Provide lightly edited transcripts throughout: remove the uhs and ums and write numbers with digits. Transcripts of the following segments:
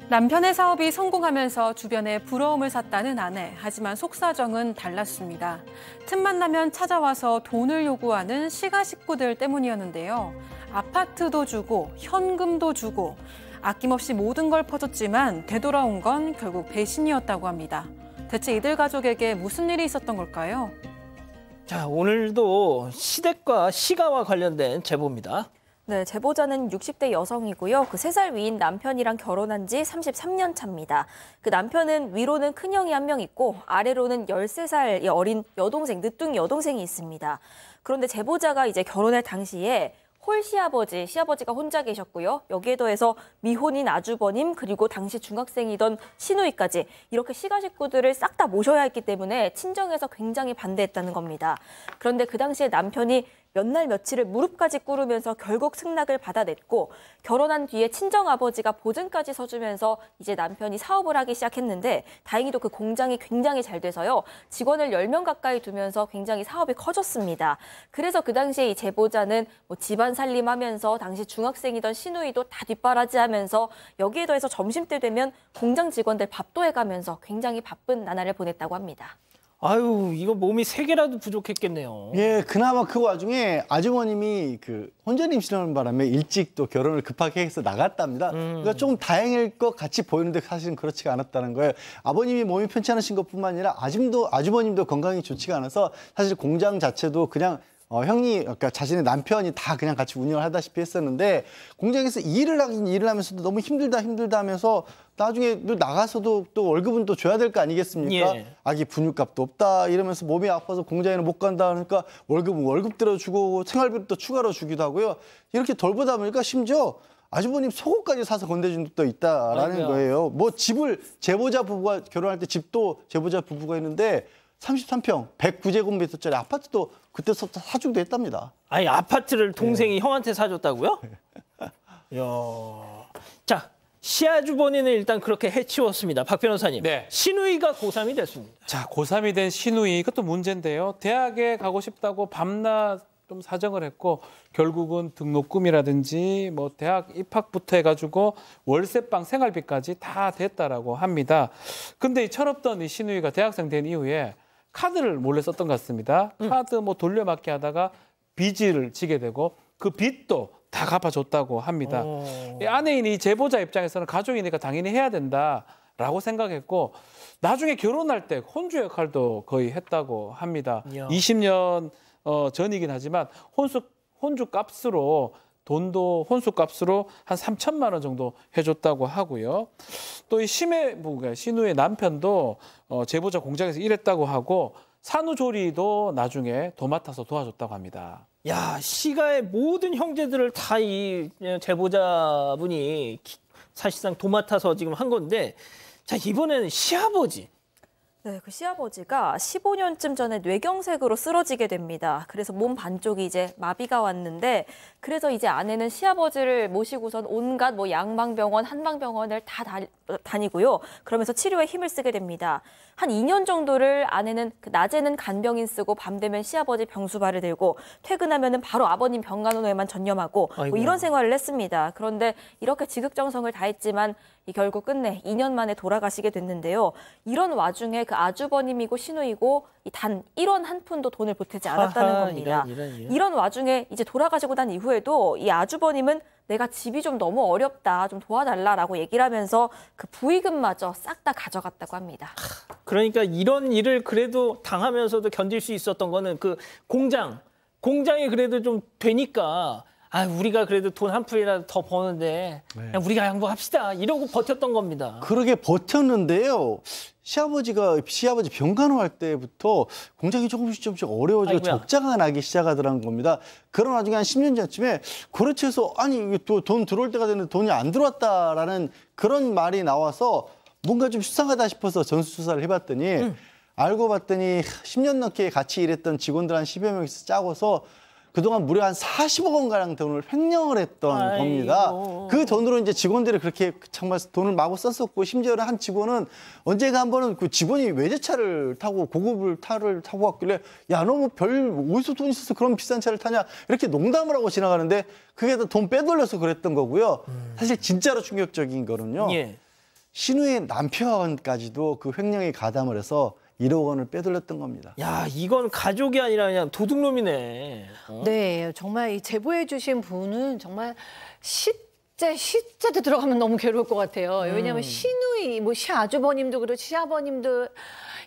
남편의 사업이 성공하면서 주변에 부러움을 샀다는 아내. 하지만 속사정은 달랐습니다. 틈만 나면 찾아와서 돈을 요구하는 시가 식구들 때문이었는데요. 아파트도 주고 현금도 주고 아낌없이 모든 걸 퍼줬지만 되돌아온 건 결국 배신이었다고 합니다. 대체 이들 가족에게 무슨 일이 있었던 걸까요? 자, 오늘도 시댁과 시가와 관련된 제보입니다. 네, 제보자는 60대 여성이고요. 그 3살 위인 남편이랑 결혼한 지 33년 차입니다. 그 남편은 위로는 큰형이 한 명 있고 아래로는 13살 어린 여동생, 늦둥이 여동생이 있습니다. 그런데 제보자가 이제 결혼할 당시에 시아버지가 혼자 계셨고요. 여기에 더해서 미혼인 아주버님 그리고 당시 중학생이던 시누이까지 이렇게 시가 식구들을 싹 다 모셔야 했기 때문에 친정에서 굉장히 반대했다는 겁니다. 그런데 그 당시에 남편이 몇 날 며칠을 무릎까지 꿇으면서 결국 승낙을 받아냈고 결혼한 뒤에 친정아버지가 보증까지 서주면서 이제 남편이 사업을 하기 시작했는데 다행히도 그 공장이 굉장히 잘 돼서요. 직원을 10명 가까이 두면서 굉장히 사업이 커졌습니다. 그래서 그 당시에 이 제보자는 집안 살림하면서 당시 중학생이던 시누이도 다 뒷바라지하면서 여기에 더해서 점심때 되면 공장 직원들 밥도 해가면서 굉장히 바쁜 나날을 보냈다고 합니다. 아유, 이거 몸이 3개라도 부족했겠네요. 예, 그나마 그 와중에 아주머님이 혼전 임신하는 바람에 일찍 또 결혼을 급하게 해서 나갔답니다. 그러니까 좀 다행일 것 같이 보이는데 사실은 그렇지가 않았다는 거예요. 아버님이 몸이 편치 않으신 것뿐만 아니라 아주버님도 건강이 좋지가 않아서 사실 공장 자체도 그냥 그러니까 자신의 남편이 다 그냥 같이 운영을 하다시피 했었는데 공장에서 일을 하면서도 너무 힘들다 하면서 나중에 나가서도 또 월급은 또 줘야 될 거 아니겠습니까? 예. 아기 분유값도 없다 이러면서 몸이 아파서 공장에는 못 간다 그러니까 월급 들어주고 생활비도 또 추가로 주기도 하고요. 이렇게 덜 보다 보니까 심지어 아주버님 속옷까지 사서 건네준 적도 있다라는 아이고야. 거예요. 집을 제보자 부부가 결혼할 때 집도 제보자 부부가 있는데 33평 109제곱미터짜리 아파트도 그때부터 사주기도 했답니다. 아니, 아파트를 동생이 형한테 사줬다고요? 이야. 자, 시아주버니는 일단 그렇게 해치웠습니다. 박 변호사님. 네. 시누이가 고3이 됐습니다. 자, 고3이 된 시누이, 이것도 문제인데요. 대학에 가고 싶다고 밤낮 좀 사정을 했고 결국은 등록금이라든지 대학 입학부터 해가지고 월세방 생활비까지 다 됐다라고 합니다. 근데 이 철없던 이 시누이가 대학생 된 이후에 카드를 몰래 썼던 것 같습니다. 카드 돌려막기 하다가 빚을 지게 되고 그 빚도 다 갚아줬다고 합니다. 이 아내인 이 제보자 입장에서는 가족이니까 당연히 해야 된다라고 생각했고 나중에 결혼할 때 혼주 역할도 거의 했다고 합니다. 이야. 20년 전이긴 하지만 혼주 값으로 혼수 값으로 한 3천만 원 정도 해줬다고 하고요. 또 이 시누의 남편도 제보자 공장에서 일했다고 하고 산후조리도 나중에 도맡아서 도와줬다고 합니다. 야, 시가의 모든 형제들을 다 이 제보자분이 사실상 도맡아서 지금 한 건데, 자, 이번에는 시아버지. 네, 그 시아버지가 15년쯤 전에 뇌경색으로 쓰러지게 됩니다. 그래서 몸 반쪽이 이제 마비가 왔는데 그래서 이제 아내는 시아버지를 모시고선 온갖 양방병원, 한방병원을 다 다니고요. 그러면서 치료에 힘을 쓰게 됩니다. 한 2년 정도를 아내는 낮에는 간병인 쓰고 밤 되면 시아버지 병수발을 들고 퇴근하면은 바로 아버님 병간호에만 전념하고 이런 생활을 했습니다. 그런데 이렇게 지극정성을 다했지만 결국 끝내 2년 만에 돌아가시게 됐는데요. 이런 와중에 그 아주버님이고 시누이고 단 1원 한 푼도 돈을 보태지 않았다는 겁니다. 이런 와중에 이제 돌아가시고 난 이후에도 이 아주버님은 내가 집이 좀 너무 어렵다, 좀 도와달라라고 얘기를 하면서 그 부의금마저 싹 다 가져갔다고 합니다. 그러니까 이런 일을 그래도 당하면서도 견딜 수 있었던 거는 그 공장이 그래도 좀 되니까 우리가 그래도 돈 한 푼이라도 더 버는데 그냥 우리가 양보합시다 이러고 버텼던 겁니다. 그러게 버텼는데요. 시아버지 병간호할 때부터 공장이 조금씩 어려워지고 적자가 나기 시작하더라는 겁니다. 그런 와중에 한 10년 전쯤에 거래처에서 돈 들어올 때가 됐는데 돈이 안 들어왔다라는 그런 말이 나와서 뭔가 좀 수상하다 싶어서 전수조사를 해봤더니 알고 봤더니 10년 넘게 같이 일했던 직원들 한 10여 명이서 짜고서 그동안 무려 한 40억 원가량 돈을 횡령을 했던 겁니다. 그 돈으로 이제 직원들이 그렇게 정말 돈을 마구 썼었고 심지어는 한 직원은 언젠가 한 번은 그 직원이 외제차를 타고 고급 차를 타고 왔길래 야, 너 어디서 돈 있어서 그런 비싼 차를 타냐 이렇게 농담을 하고 지나가는데 그게 다 돈 빼돌려서 그랬던 거고요. 사실 진짜로 충격적인 거는요. 예. 신우의 남편까지도 그 횡령에 가담을 해서 1억 원을 빼돌렸던 겁니다. 야, 이건 가족이 아니라 그냥 도둑놈이네. 네, 정말 이 제보해 주신 분은 정말 시자도 들어가면 너무 괴로울 것 같아요. 왜냐하면 시누이, 뭐 시아주버님도 그렇고 시아버님도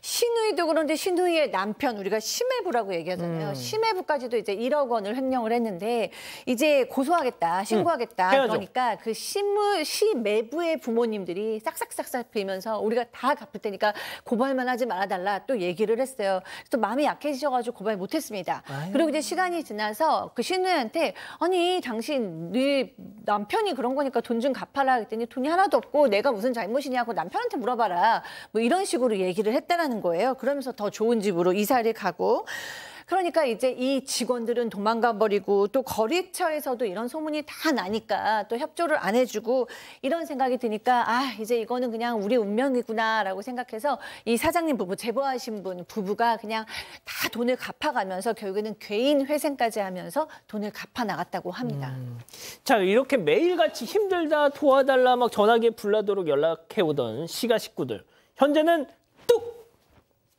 시누이도 그런데 시누이의 남편, 우리가 시매부라고 얘기하잖아요. 시매부까지도 이제 1억 원을 횡령을 했는데 이제 고소하겠다, 신고하겠다. 그러니까 그 시매부의 부모님들이 싹싹싹싹 빌면서 우리가 다 갚을 테니까 고발만 하지 말아달라 또 얘기를 했어요. 또 마음이 약해지셔가지고 고발 못했습니다. 그리고 이제 시간이 지나서 그 시누이한테 아니 당신 네 남편이 그런 거니까 돈 좀 갚아라 했더니 돈이 하나도 없고 내가 무슨 잘못이냐고 남편한테 물어봐라. 뭐 이런 식으로 얘기를 했다라는 거예요. 그러면서 더 좋은 집으로 이사를 가고 그러니까 이제 이 직원들은 도망가 버리고 또 거래처에서도 이런 소문이 다 나니까 또 협조를 안 해주고 이런 생각이 드니까 아 이제 이거는 그냥 우리 운명이구나라고 생각해서 이 사장님 부부 제보하신 분 부부가 그냥 다 돈을 갚아가면서 결국에는 괴인 회생까지 하면서 돈을 갚아 나갔다고 합니다. 자, 이렇게 매일같이 힘들다 도와달라 막 전화기에 불나도록 연락해오던 시가 식구들 현재는 뚝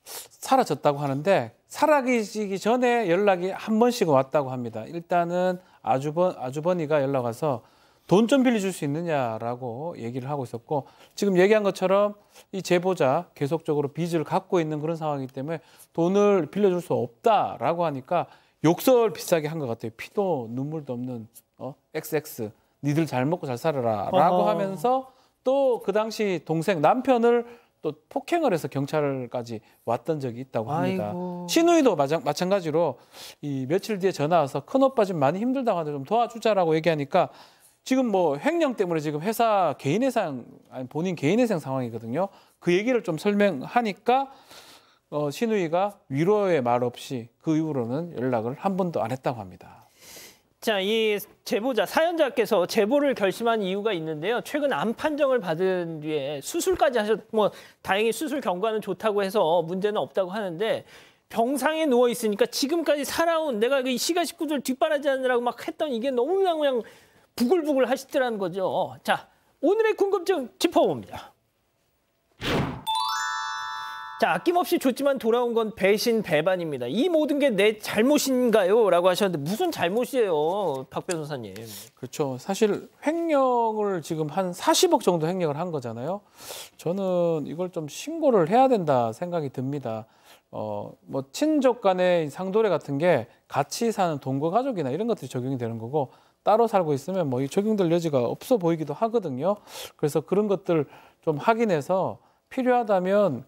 사라졌다고 하는데 사라지기 전에 연락이 한 번씩은 왔다고 합니다. 일단은 아주버니가 연락 와서 돈 좀 빌려줄 수 있느냐라고 얘기를 하고 있었고 지금 얘기한 것처럼 이 제보자 계속적으로 빚을 갖고 있는 그런 상황이기 때문에 돈을 빌려줄 수 없다라고 하니까 욕설 비싸게 한 것 같아요. 피도 눈물도 없는 XX 니들 잘 먹고 잘 살아라라고 하면서 또 그 당시 동생 남편을 또 폭행을 해서 경찰까지 왔던 적이 있다고 합니다. 아이고. 시누이도 마찬가지로 이 며칠 뒤에 전화 와서 큰오빠 좀 많이 힘들다고 하는데 좀 도와주자라고 얘기하니까 지금 뭐 횡령 때문에 지금 회사 개인회생 아니 본인 개인회생 상황이거든요. 그 얘기를 좀 설명하니까 시누이가 위로의 말 없이 그 이후로는 연락을 한 번도 안 했다고 합니다. 자, 이 제보자 사연자께서 제보를 결심한 이유가 있는데요. 최근 암 판정을 받은 뒤에 수술까지 뭐 다행히 수술 경과는 좋다고 해서 문제는 없다고 하는데 병상에 누워 있으니까 지금까지 살아온 내가 이 시가 식구들 뒷바라지하느라고 막 했던 이게 너무나 그냥 부글부글 하시더라는 거죠. 자, 오늘의 궁금증 짚어봅니다. 자, 아낌없이 줬지만 돌아온 건 배신 배반입니다. 이 모든 게 내 잘못인가요? 라고 하셨는데 무슨 잘못이에요, 박 변호사님. 그렇죠. 사실 횡령을 지금 한 40억 정도 횡령을 한 거잖아요. 저는 이걸 좀 신고를 해야 된다 생각이 듭니다. 뭐 친족 간의 상도례 같은 게 같이 사는 동거 가족이나 이런 것들이 적용이 되는 거고 따로 살고 있으면 뭐 적용될 여지가 없어 보이기도 하거든요. 그래서 그런 것들 좀 확인해서 필요하다면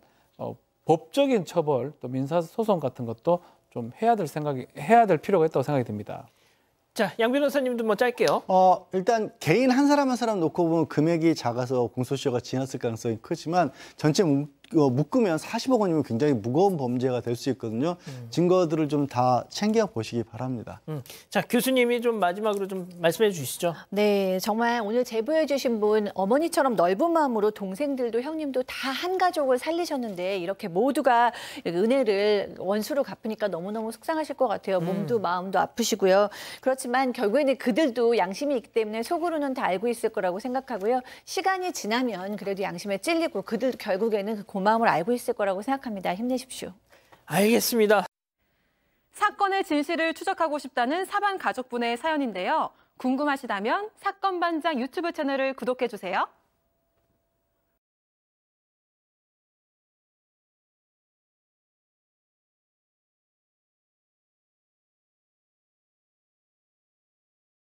법적인 처벌 또 민사소송 같은 것도 좀 해야 될 필요가 있다고 생각이 듭니다. 자, 양 변호사님도 뭐 짧게요. 일단 개인 한 사람 한 사람 놓고 보면 금액이 작아서 공소시효가 지났을 가능성이 크지만 전체 묶으면 40억 원이면 굉장히 무거운 범죄가 될 수 있거든요. 증거들을 좀 다 챙겨 보시기 바랍니다. 자, 교수님이 좀 마지막으로 좀 말씀해 주시죠. 네, 정말 오늘 제보해 주신 분 어머니처럼 넓은 마음으로 동생들도 형님도 다 한 가족을 살리셨는데 이렇게 모두가 은혜를 원수로 갚으니까 너무너무 속상하실 것 같아요. 몸도 마음도 아프시고요. 그렇지만 결국에는 그들도 양심이 있기 때문에 속으로는 다 알고 있을 거라고 생각하고요. 시간이 지나면 그래도 양심에 찔리고 그들 결국에는 그 고마움을 알고 있을 거라고 생각합니다. 힘내십시오. 알겠습니다. 사건의 진실을 추적하고 싶다는 사반 가족분의 사연인데요. 궁금하시다면 사건반장 유튜브 채널을 구독해주세요.